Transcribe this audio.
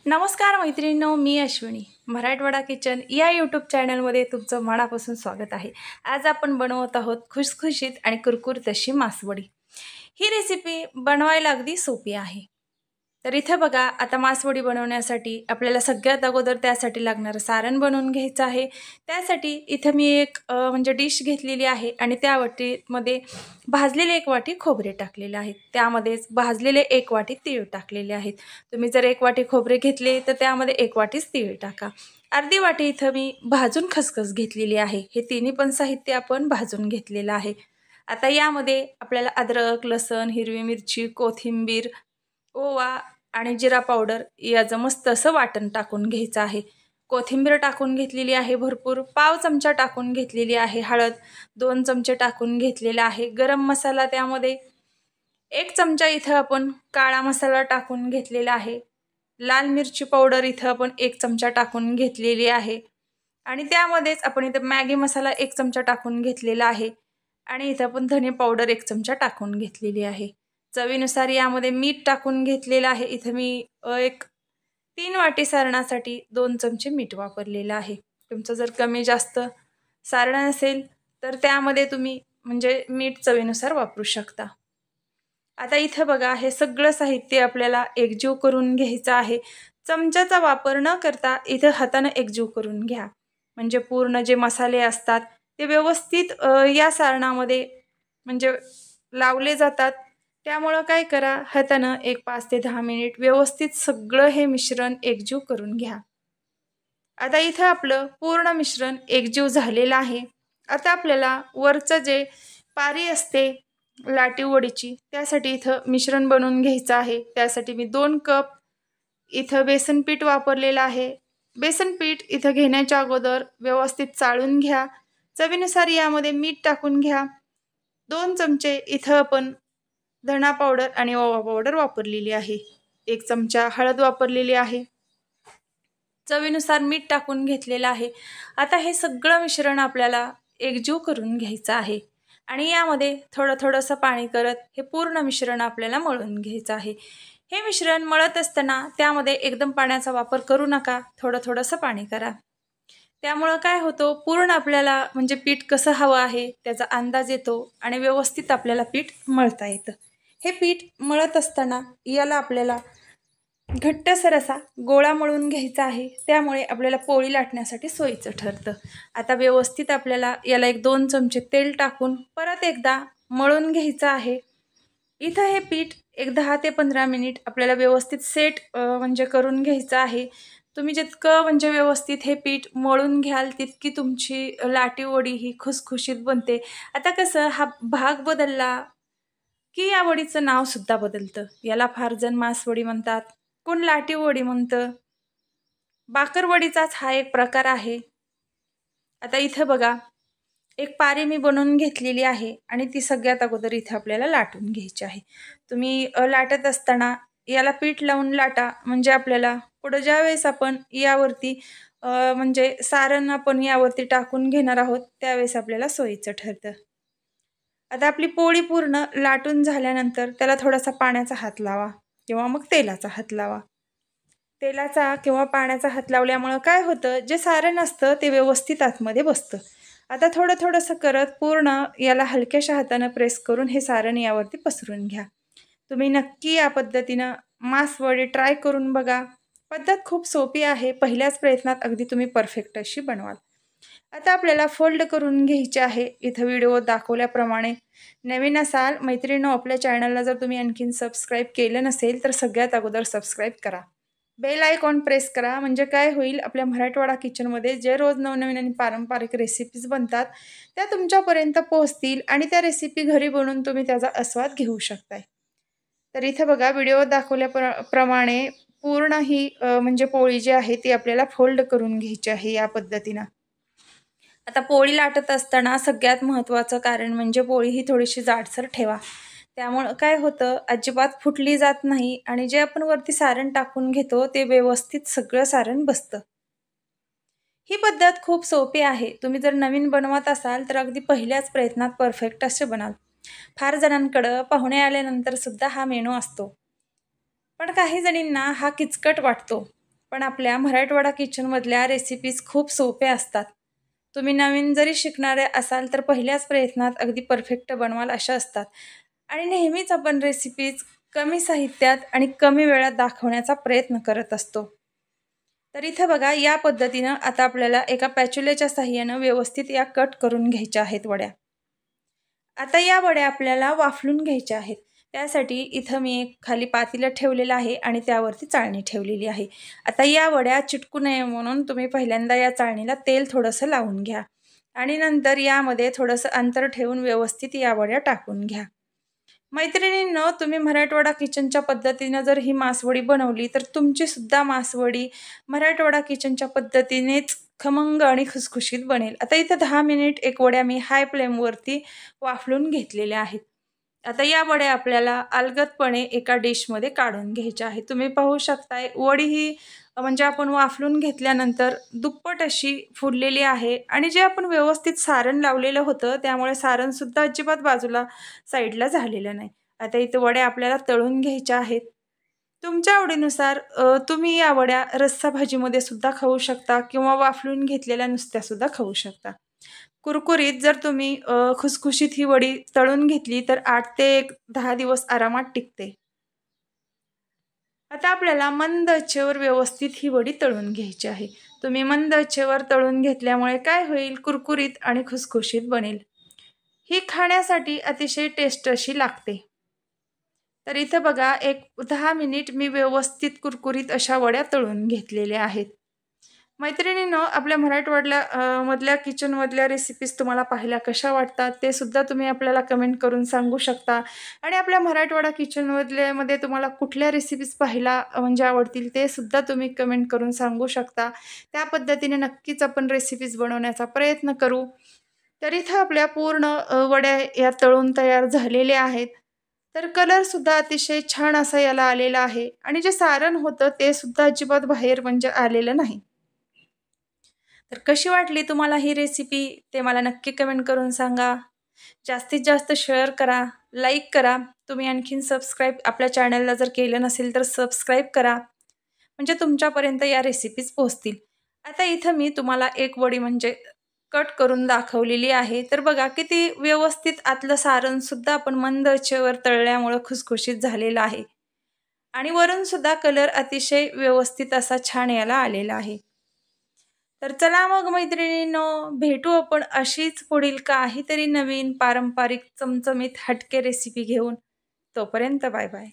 नमस्कार मैत्रिणींनो, मी अश्विनी. मराठवाडा किचन या यूट्यूब चॅनलमध्ये तुमचं मनापासून स्वागत आहे. आज आपण बनवत आहोत खुसखुशीत आणि कुरकुरीत अशी मासवडी. ही रेसिपी बनवायला अगदी सोपी आहे. तर इथे बघा, आता मासवडी बनवण्यासाठी आपल्याला सगळ्यात अगोदर त्यासाठी लागणारं सारण बनवून घ्यायचं आहे. त्यासाठी इथं मी एक डिश घेतलेली आहे आणि त्या वाटीमध्ये भाजलेले 1 वाटी खोबरे टाकलेले आहेत. त्यामध्येच भाजलेले 1 वाटी तीळ टाकलेले आहेत. तुम्ही जर 1 वाटी खोबरे घेतले तर त्यामध्ये 1 वाटीच तीळ टाका. अर्धी वाटी इथं मी भाजून खसखस घेतलेली आहे. हे तिन्ही पण साहित्य आपण भाजून घेतलेलं आहे. आता यामध्ये आपल्याला अद्रक, लसूण, हिरवी मिरची, कोथिंबीर, ओवा आणि जिरा पावडर याचं मस्त असं वाटण टाकून घ्यायचं आहे. कोथिंबीर टाकून घेतलेली आहे भरपूर. पाव चमचा टाकून घेतलेली आहे हळद. 2 चमचे टाकून घेतलेला आहे गरम मसाला. त्यामध्ये 1 चमचा इथं आपण काळा मसाला टाकून घेतलेला आहे. लाल मिरची पावडर इथं आपण 1 चमचा टाकून घेतलेली आहे. आणि त्यामध्येच आपण इथं मॅगी मसाला 1 चमचा टाकून घेतलेला आहे. आणि इथं आपण धने पावडर 1 चमचा टाकून घेतलेली आहे. चवीनुसार यामध्ये मीठ टाकून घेतलेलं आहे. इथं मी 3 वाटी सारणासाठी 2 चमचे मीठ वापरलेलं आहे. तुमचं जर कमी जास्त सारण असेल तर त्यामध्ये तुम्ही मीठ चवीनुसार वापरू शकता. आता इथं बघा, हे सगळं साहित्य आपल्याला एकजीव करून घ्यायचं आहे. चमच्याचा वापर न करता इथं हाताने एकजीव करून घ्या. म्हणजे पूर्ण जे मसाले असतात ते व्यवस्थित या सारणामध्ये लावले जातात. त्यामुळं काय करा, हातानं 5 ते 10 मिनिट व्यवस्थित सगळं हे मिश्रण एकजीव करून घ्या. आता इथं आपलं पूर्ण मिश्रण एकजीव झालेलं आहे. आता आपल्याला वरचं जे पारी असते लाटी वडीची, त्यासाठी इथं मिश्रण बनवून घ्यायचं आहे. त्यासाठी मी 2 कप इथं बेसन पीठ वापरलेलं आहे. बेसन पीठ इथं घेण्याच्या अगोदर व्यवस्थित चाळून घ्या. चवीनुसार यामध्ये मीठ टाकून घ्या. 2 चमचे इथं आपण धना पावडर आणि ओवा पावडर वापरलेली आहे. 1 चमचा हळद वापरलेली आहे. चवीनुसार मीठ टाकून घेतलेलं आहे. आता हे सगळं मिश्रण आपल्याला एकजीव करून घ्यायचं आहे. आणि यामध्ये थोडंसं पाणी करत हे पूर्ण मिश्रण आपल्याला मळून घ्यायचं आहे. हे मिश्रण मळत असताना त्यामध्ये एकदम पाण्याचा वापर करू नका. थोडंसं पाणी करा. त्यामुळं काय होतं, पूर्ण आपल्याला पीठ कसं हवं आहे त्याचा अंदाज येतो आणि व्यवस्थित आपल्याला पीठ मळता येतं. हे पीठ मळत असताना याला आपल्याला घट्टसर असा गोळा मळून घ्यायचा आहे. त्यामुळे आपल्याला पोळी लाटण्यासाठी सोयीचं ठरतं. आता व्यवस्थित आपल्याला याला 1-2 चमचे तेल टाकून परत एकदा मळून घ्यायचं आहे. इथं हे पीठ 10 ते 15 मिनिट आपल्याला व्यवस्थित सेट करून घ्यायचं आहे. तुम्ही जितकं व्यवस्थित हे पीठ मळून घ्याल तितकी तुमची लाटी वडी ही खुसखुशीत बनते. आता कसं, हा भाग बदलला की या वडीचं नाव सुद्धा बदलतं. याला फार जण मासवडी म्हणतात, कोण लाटी वडी म्हणतं. बाकरवडीचाच हा एक प्रकार आहे. आता इथं बघा, एक पारी मी बनवून घेतलेली आहे आणि ती सगळ्यात अगोदर इथं आपल्याला लाटून घ्यायची आहे. तुम्ही लाटत असताना याला पीठ लावून लाटा. आपल्याला पुढं ज्यावेळेस आपण यावरती सारण आपण यावरती टाकून घेणार आहोत त्यावेळेस आपल्याला सोयीचं ठरतं. आता आपली पोळी पूर्ण लाटून झाल्यानंतर त्याला थोडासा पाण्याचा हात लावा किंवा मग तेलाचा हात लावा. तेलाचा किंवा पाण्याचा हात लावल्यामुळं काय होतं, जे सारण असतं ते व्यवस्थित आतमध्ये बसतं. आता थोडंसं करत पूर्ण याला हलक्याशा हातानं प्रेस करून हे सारण यावरती पसरून घ्या. तुम्ही नक्की या पद्धतीनं मासवडी ट्राय करून बघा. पद्धत खूप सोपी आहे. पहिल्याच प्रयत्नात अगदी तुम्ही परफेक्ट अशी बनवाल. आता आपल्याला फोल्ड करून घ्यायचे आहे. इथं व्हिडिओ दाखवल्याप्रमाणे. नवीन असाल मैत्रिणींनो, आपल्या चॅनलला जर तुम्ही आणखीन सबस्क्राईब केलं नसेल तर सगळ्यात अगोदर सबस्क्राईब करा. बेल आयकॉन प्रेस करा. काय होईल, आपल्या मराठवाडा किचनमध्ये जे रोज नवनवीन आणि पारंपरिक रेसिपीज बनतात त्या तुमच्यापर्यंत पोहोचतील आणि त्या रेसिपी घरी बनवून तुम्ही त्याचा आस्वाद घेऊ शकताय. तर इथं बघा, व्हिडिओ दाखवल्याप्रमाणे पूर्ण ही पोळी जी आहे ती आपल्याला फोल्ड करून घ्यायची आहे या पद्धतीनं. आता पोळी लाटत असताना सगळ्यात महत्त्वाचं कारण पोळी ही थोडीशी जाडसर ठेवा. त्यामुळं काय होतं, अजिबात फुटली जात नाही आणि जे आपण वरती सारण टाकून घेतो ते व्यवस्थित सगळं सारण बसतं. ही पद्धत खूप सोपी आहे. तुम्ही जर नवीन बनवत असाल तर अगदी पहिल्याच प्रयत्नात परफेक्ट असे बनाल. फार जणांकडं पाहुणे आल्यानंतर सुद्धा हा मेनू असतो. पण काही जणींना हा किचकट वाटतो. पण आपल्या मराठवाडा किचनमधल्या रेसिपीज खूप सोप्या असतात. तुम्ही नवीन जरी शिकणारे असाल तर पहिल्याच प्रयत्नात अगदी परफेक्ट बनवाल अशा असतात. आणि नेहमीच आपण रेसिपीज कमी साहित्यात आणि कमी वेळात दाखवण्याचा प्रयत्न करत असतो. तर इथं बघा या पद्धतीनं आता आपल्याला एका पॅच्युल्याच्या साहाय्यानं व्यवस्थित या कट करून घ्यायच्या आहेत वड्या. आता या वड्या आपल्याला वाफलून घ्यायच्या आहेत. त्यासाठी इथं मी एक खाली पातेलं ठेवलेलं आहे आणि त्यावरती चाळणी ठेवलेली आहे. आता या वड्या चिटकू नये म्हणून तुम्ही पहिल्यांदा या चाळणीला तेल थोडंसं लावून घ्या आणि नंतर यामध्ये थोडंसं अंतर ठेवून व्यवस्थित या वड्या टाकून घ्या. मैत्रिणींनो, तुम्ही मराठवाडा किचनच्या पद्धतीनं जर ही मासवडी बनवली तर तुमची सुद्धा मासवडी मराठवाडा किचनच्या पद्धतीनेच खमंग आणि खुसखुशीत बनेल. आता इथं 10 मिनिट एक वड्या मी हाय फ्लेमवरती वाफलून घेतलेल्या आहेत. आता या वड्या आपल्याला अलगदपणे एका डिशमध्ये काढून घ्यायच्या आहेत. तुम्ही पाहू शकताय वडी ही म्हणजे आपण वाफलून घेतल्यानंतर दुप्पट अशी फुललेली आहे आणि जे आपण व्यवस्थित सारण लावलेलं होतं त्यामुळे सारणसुद्धा अजिबात बाजूला साईडला झालेलं नाही. आता इथं वड्या आपल्याला तळून घ्यायच्या आहेत. तुमच्या आवडीनुसार तुम्ही या वड्या रस्सा भाजीमध्ये सुद्धा खाऊ शकता किंवा वाफलून घेतलेल्या नुसत्या सुद्धा खाऊ शकता. कुरकुरीत जर तुम्ही खुसखुशीत ही वडी तळून घेतली तर 8 ते 10 दिवस आरामात टिकते. आता आपल्याला मंद आचेवर व्यवस्थित ही वडी तळून घ्यायची आहे. तुम्ही मंद आचेवर तळून घेतल्यामुळे काय होईल, कुरकुरीत आणि खुसखुशीत बनेल. ही खाण्यासाठी अतिशय टेस्ट अशी लागते. तर इथं बघा एक 10 मिनिट मी व्यवस्थित कुरकुरीत अशा वड्या तळून घेतलेल्या आहेत. मैत्रिणींनो, आपल्या मराठवाड्याला मधल्या किचनमधल्या रेसिपीज तुम्हाला पाहायला कशा वाटतात ते सुद्धा तुम्ही आपल्याला कमेंट करून सांगू शकता. आणि आपल्या मराठवाडा किचनमधल्यामध्ये तुम्हाला कुठल्या रेसिपीज पाहायला म्हणजे आवडतील ते सुद्धा तुम्ही कमेंट करून सांगू शकता. त्या पद्धतीने नक्कीच आपण रेसिपीज बनवण्याचा प्रयत्न करू. तर इथं आपल्या पूर्ण वड्या या तळून तयार झालेल्या आहेत. तर कलरसुद्धा अतिशय छान असा याला आलेला आहे आणि जे सारण होतं ते सुद्धा अजिबात बाहेर म्हणजे आलेलं नाही. तर कशी वाटली तुम्हाला ही रेसिपी ते मला नक्की कमेंट करून सांगा. जास्तीत जास्त शेअर करा, लाईक करा. तुम्ही आणखीन सबस्क्राईब आपल्या चॅनलला जर केलं नसेल तर सबस्क्राईब करा. म्हणजे तुमच्यापर्यंत या रेसिपीज पोहोचतील. आता इथं मी तुम्हाला एक वडी म्हणजे कट करून दाखवलेली आहे. तर बघा किती व्यवस्थित आतलं सारणसुद्धा आपण मंद आचेवर तळल्यामुळं खुसखुशीत झालेलं आहे. आणि वरून सुद्धा कलर अतिशय व्यवस्थित असा छान याला आलेला आहे. तर चला मग मैत्रिणींनो, भेटू आपण अशीच पुढील काहीतरी नवीन पारंपरिक चमचमीत हटके रेसिपी घेऊन. तोपर्यंत बाय बाय.